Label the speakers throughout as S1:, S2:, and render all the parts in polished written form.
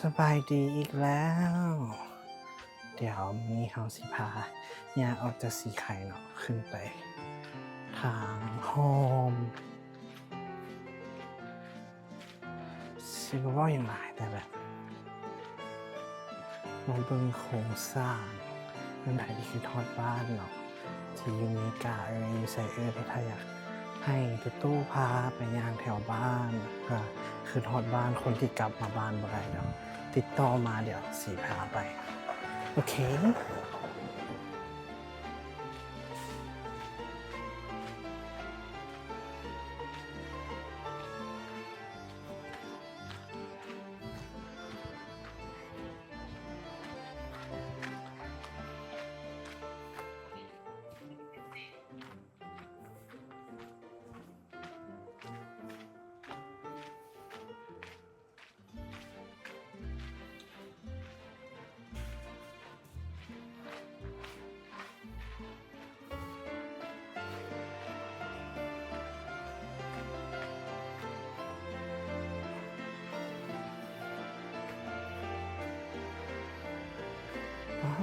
S1: สบายดีอีกแล้ว เดี๋ยวมีเฮาสิพาย่างออกจากสีไข่เนาะขึ้นไปทางโฮมสิบ่เว้าหยังหลายแต่แบบมาเบิ่งโครงสร้างมันได้ที่คือทอดบ้านเนาะที่อยู่อเมริกาอยู่ไสถ้าอยากให้พี่ตู้พาไปย่างแถวบ้านก็คือทอดบ้านคนที่กลับมาบ้านบ่ได้แล้วติดต่อมาเดี๋ยวสิพาไปโอเค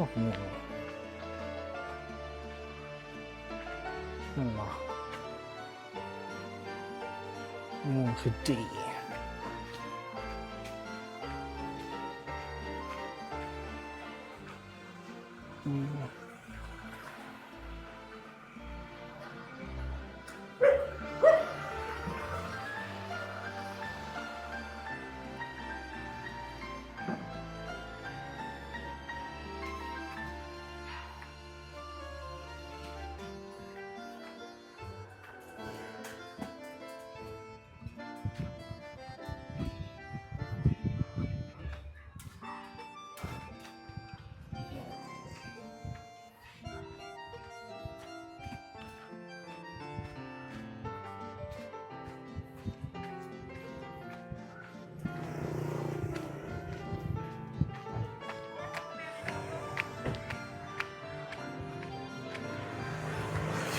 S1: บอกหมูนั่นหรอหมูคือดี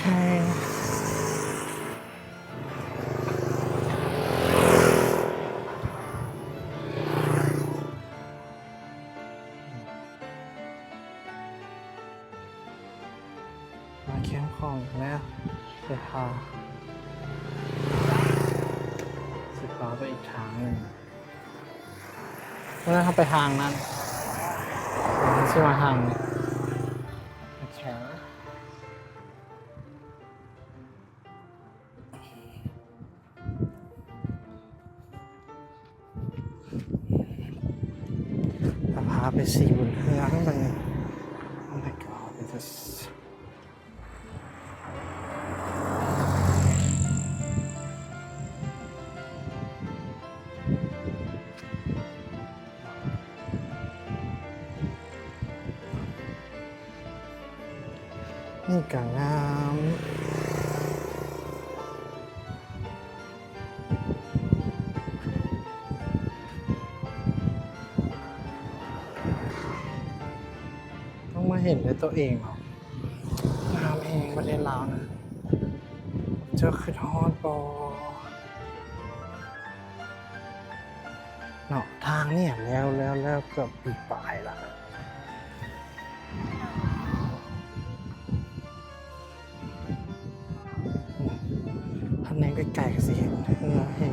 S1: ใช่มาเคียงของแล้วสิพาไปอีกทางหนึ่งเมื่อเขาไปทางนั้นใช่มาทางนี้โอเคพาไปสีบนเรือข้างบน Oh my god this is นี่ก็งามต้องมาเห็นด้วยตัวเองเหรอน้ำเองประเทศลาวนะเจอคือทอดบอเนาะทางเนี่ยแล้วเกือบปีปลายละท่านนี้ไกลๆก็สิเห็น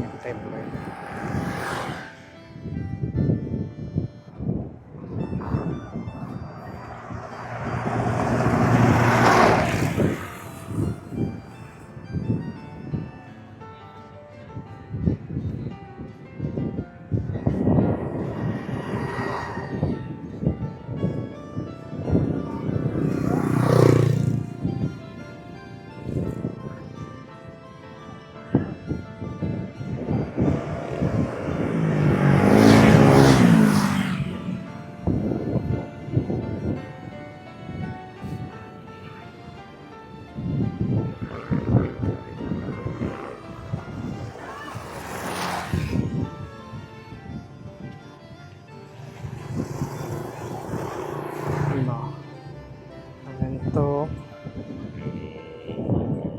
S1: อย่างเต็มเลย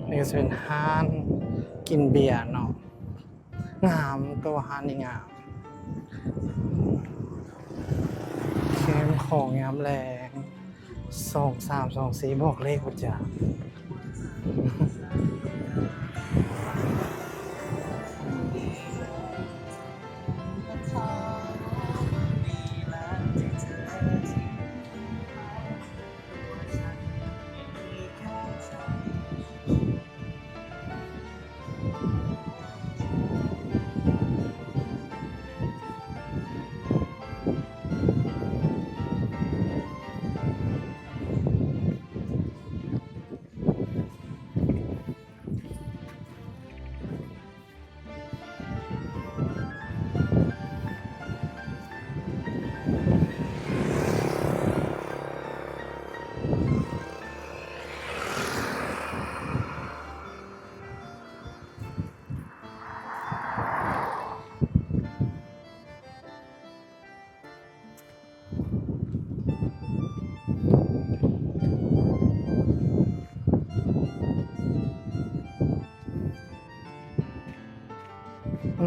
S1: นี่ก็จะเป็นห้านกินเบียร์เนาะงามตัวห้านนี่งาม ของยามแรง2324บอกเลขบ่จ๊ะ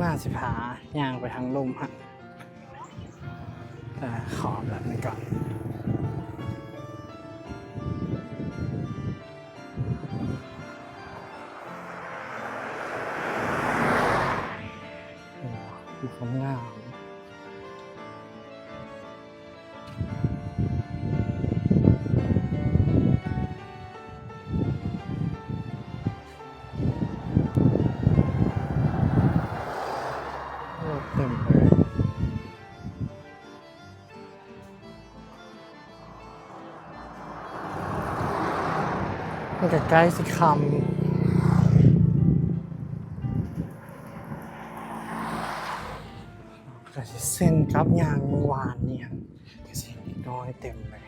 S1: น่าสิพาย่างไปทางลุ่มฮะแต่ขอแบบนี้ก่อนดูความงามโอ้เต็มเลยมันจะใกล้สิคำก็จะเส้นกับยางเมื่อวานเนี่ยก็เส้นนิดน้อยเต็มเลย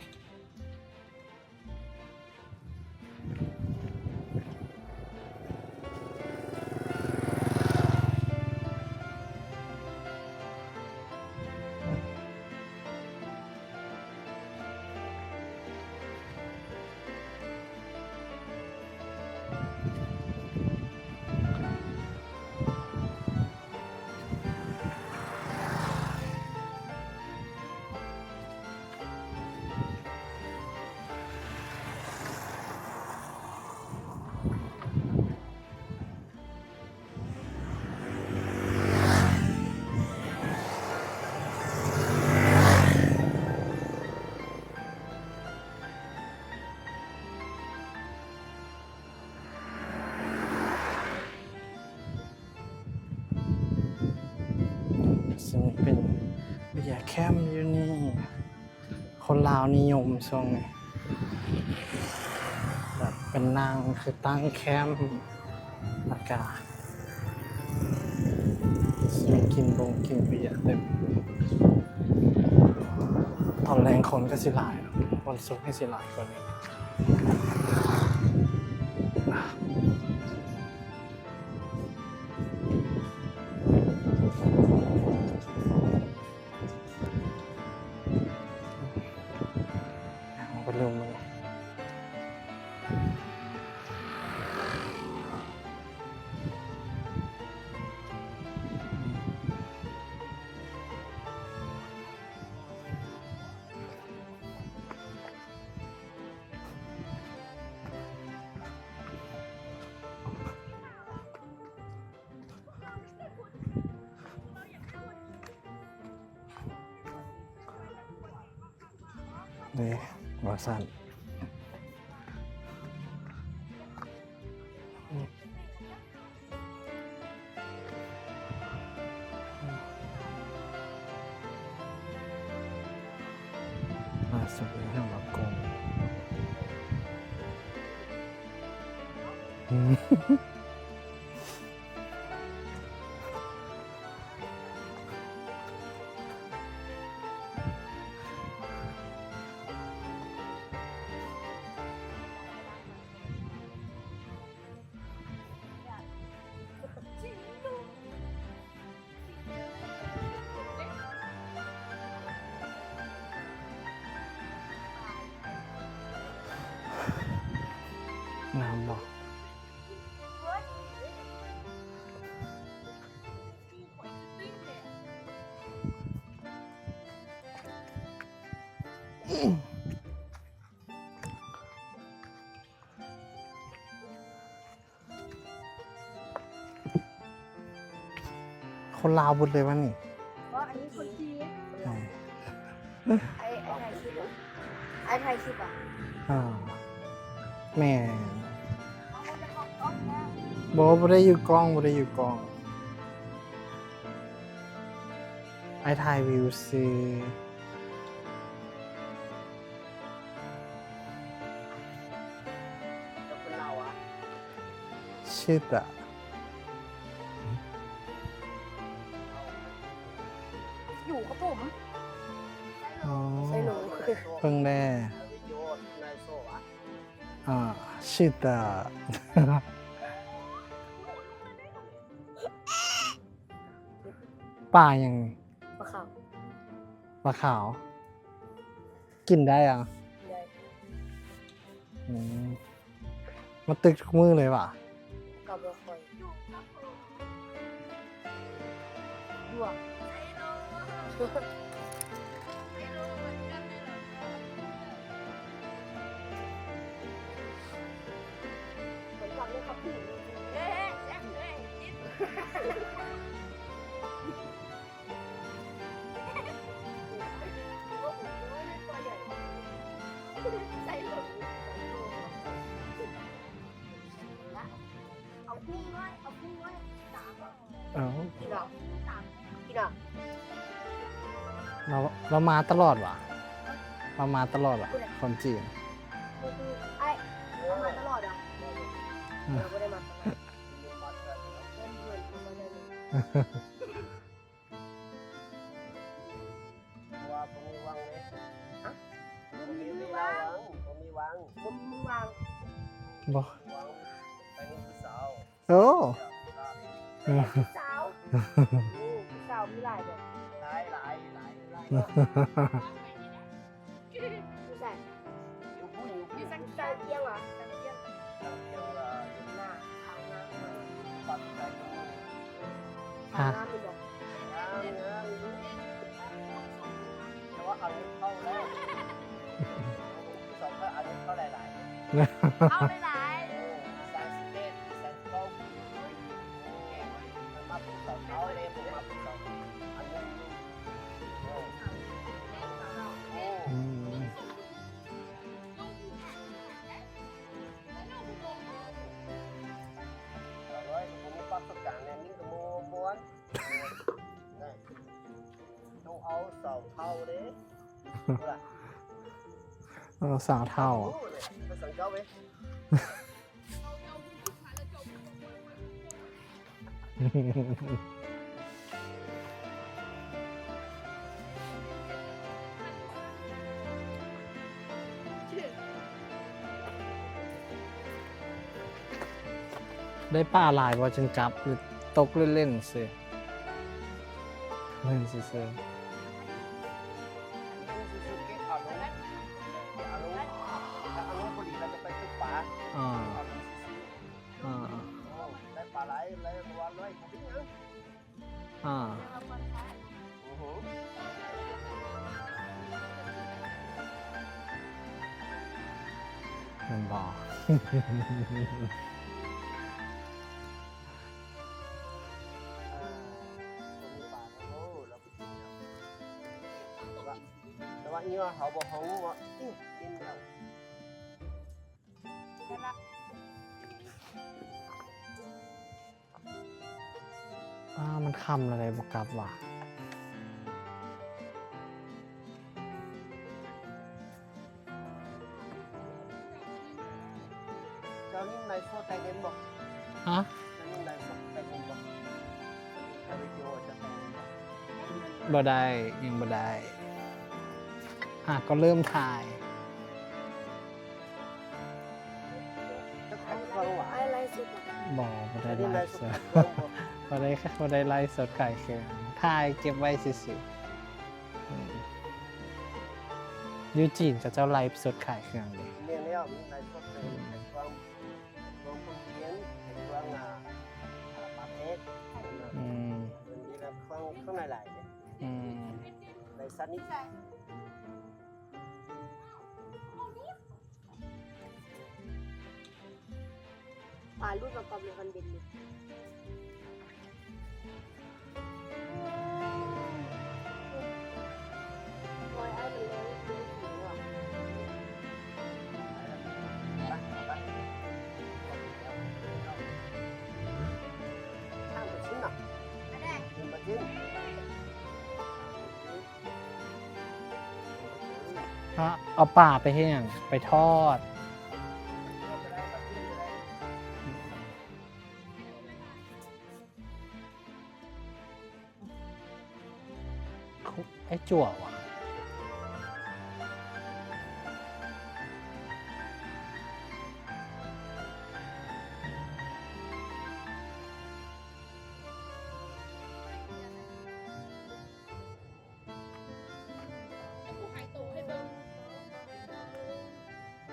S1: ซึ่งเป็นเบียร์แคมป์อยู่นี่คนลาวนิยมช่วงนี้แบบเป็นนางคือตั้งแคมป์อากาศมีกินเบียร์เต็มตอนแรงคนก็สิหลายวันศุกร์ให้สิหลายกว่านี้ไปลืมมันเลยว่าสั้นมาสุดให้เราโกงน้ำบอก คนลาวบุดเลยวะนี่
S2: เพราะอันนี้คนจีน
S1: ใช่
S2: ไอ้ไทยคลิปอ่ะไอ้ไทยคลิปอ่ะ
S1: อ่าแม่
S2: เขาจะบอกต้องนะ
S1: บ่ได้อยู่กล้องบ่ได้อยู่กล้อง ไอถ่ายวิวซื้อ
S3: แล้วคนเราอ่ะ
S1: ชื่อตะ
S2: อยู่กับผม
S1: อ๋อ
S2: ใช่หนู
S1: เพิ่งได้
S3: วิดีโอในโซ่อ่ะ
S1: อ่าชื่อตะ ป่ายัง
S2: ปลาขาว
S1: ปลาขาว กินได้อ่ะ
S2: ได้
S1: อืมมาตึกทุกมือเลยว่ะ
S2: กับเราคอยดวงผมจำได้ครับพี่เอ๊ะแซ่บเลยใส่หลงเอาพุ่งไว้เอาพุ่งไว้สาม
S1: เอ้า
S2: กี่ดอกสามกี่ดอก
S1: เรามาตลอดว่ะ เรามาตลอดว่ะ คนจีน
S2: ไอ้ทำมาตลอดอ่ะเราไม่ได้มาตลอด
S3: มาแต่
S2: เพื่อนเพื่อนมาได้เลย
S3: ว่าผมมีวังเลย
S2: ฮะ
S3: ผมมีวังผมมีวัง
S2: ผมวาง
S1: บ่
S3: วังไปนี่คือสาว
S1: โอ้
S2: สาวสาวมีหลายแบบ
S3: หลายหลายหลายหลาย
S2: ผู้ชาย
S3: อยู่ผู้อยู่ผู้
S2: สักสาวเที่ยงเหรอสาวเที่ยง
S3: ทางเดียวละ
S2: หน้าขาวน้ำมา
S3: ปัดใจกัน
S2: ขาวน้ำเป็นบอก
S3: งามงามแต่ว่าเอาเงินเข้าแล้วผู้สาวก็เอาเงินเข้าหลายๆ
S2: เอาหลาย
S3: แสนสิบเอ็ดแสนเก้ามันมาพูดต่อเขาเลยผมมาพูดต่ออันนี้โอ้โอ้
S1: อืม
S3: เอาเลยผมมีประสบการณ์เนี่ยนี่ก็ม้วนต้องเอาเสาเท่าเด้ล่ะ
S1: สาวเท่า
S3: ไปสั่งเจ้าเว้ย
S1: ได้ป้าหลายว่าจึงจับหรือตกเล่นๆสิเล่นซื่อ
S3: ซูซูเกะเอาลงเอาลงถ้าเอาลงพอดีเราจะไปตึกป่า
S1: ๆอ่า
S3: เอาลงซูซู
S1: อ่า
S3: โอ้ได้ปลาไหลเลยวันเลยผมยัง
S1: อ่า
S3: โอ้โห
S1: มันบอก
S3: แต่ว่านี่ว่าเขาบอกเขาว่ากินแล้ว
S1: มันคำอะไรบอกกลับว่ะ
S3: เจ้านี่ในโซ่แต่งเงินบอก
S1: ฮะ
S3: เจ้านี่ในโซ่แต่งเงินบอกแต่วิดีโอจะแต่งเงินบอก
S1: บ่ได้ยังบ่ได้ก็เริ่มถ่าย
S3: จะแต่งฟังหวาน
S2: ไอ้ไรสุด
S1: บอกบ่ได้
S3: นี่
S1: ไล
S3: ใน
S1: ฟ์
S3: โซ่
S1: สด
S3: แต่งเงินบอก
S1: บ่ได้ไลฟ์สดขายเครื่องถ่ายเก็บไว้ซื่อๆยูจีนกับเจ้าไลฟ์สดขายเครื่องเลย
S3: เรียนแล้วมีในโซ่แต่งแต่งฟังรวมคนเรียนแต่งฟังประเทศ
S1: อืม
S3: มีแบบฟังข้างในหลายเนี่ย
S1: อืม
S3: ในซันนี่
S2: ปลาลูกประกอบในคอนเดนเลยโอ้ยไอ้มันเลี้ยงหิวอ่ะ
S3: ข้างมาชิ้นน่ะ
S2: อันแรก
S3: เป็นมาชิ้น
S1: เอาป่าไปให้ยังไปทอด ไอ้จั่วว่ะ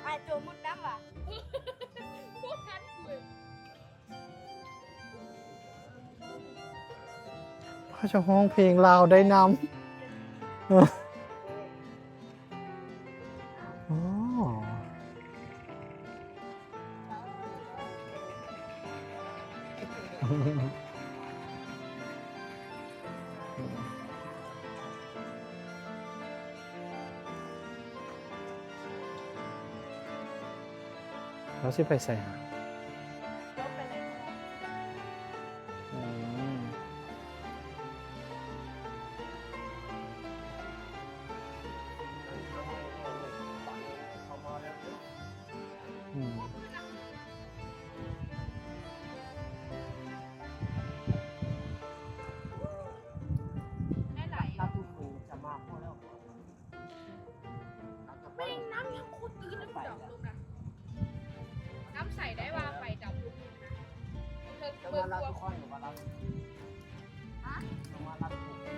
S2: ไอ้โจมุดน้ำว่ะ
S1: พ่อจะห้องเพลงลาวได้นำอ๋อเราสิไปใส่หาอืมอืม
S3: รับทุกคนจะมาพอแล้ว
S4: ไม่น้ำยังโคตรตื้นเลยดับลงนะน้ำใส่ได้ว่าไฟดับลงนะเธอ
S3: จะ
S4: เปิ
S3: มา
S4: ด
S3: รับ
S4: ตัว
S3: ทุกคนหรือว่ารับจะมารับทุกคน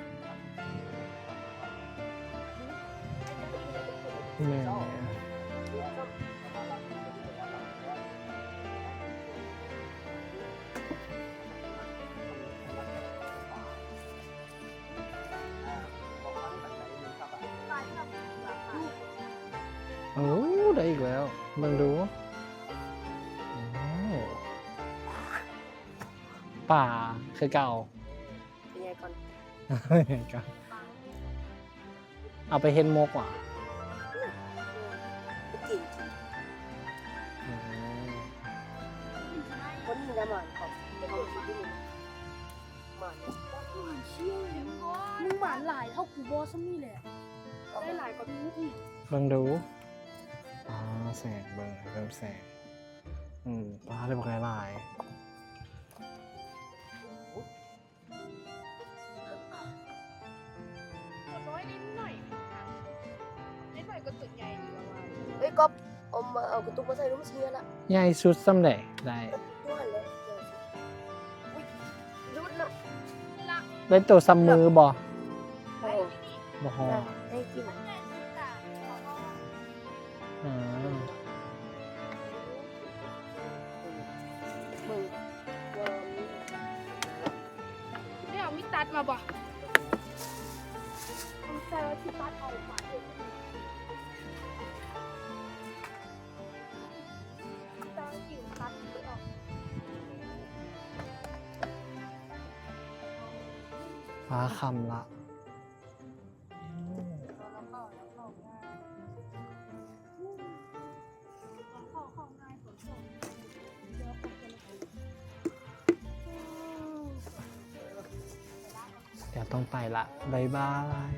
S1: แม่โอ้ได้อีกแล้วมึงดูโอ้ป่าคือเก่า
S2: เป็นไงก่อน
S1: เอาไปเฮ็ดมกว่ะ
S2: ไปกินคนนี้นะหมันของเป็นคนที่นี่หมัน
S4: เชี่ยวเลยมึงหวานหลายเท่ากูบอสมี่เลยได้หลายกว่ากูอีก
S1: เบิ่งดูอ๋อแสงเบิ่งเริ่มแสงปลาเลยบอกหลาย
S4: น้อยนิดหน่อยนิดหน่อยก็ตึกใหญ่อยู่ประมาณ
S2: เฮ้ยก๊อฟเอามาเอากระตุกมาใส่ลูกเชียร์ละ
S1: ๆใหญ่สุดสำเร็จได้
S2: ย้อนเลยอุ้ยรุดนะ
S4: ละ
S1: ได้ตัวซ้ำมือบ่
S2: โอ้
S1: บ่ฮอ
S2: ให้กิน
S4: มันใหญ่สุดแต่ขอโทษ
S1: อ่า
S2: มึง
S4: ได้เอามิตัดมาบ่เอาใส่ไว้ที่ตัดเอามาเองตัดกิ่งตัดไม่ออก
S1: ฟ้าคำละ เดี๋ยวต้องไปละ บ๊ายบาย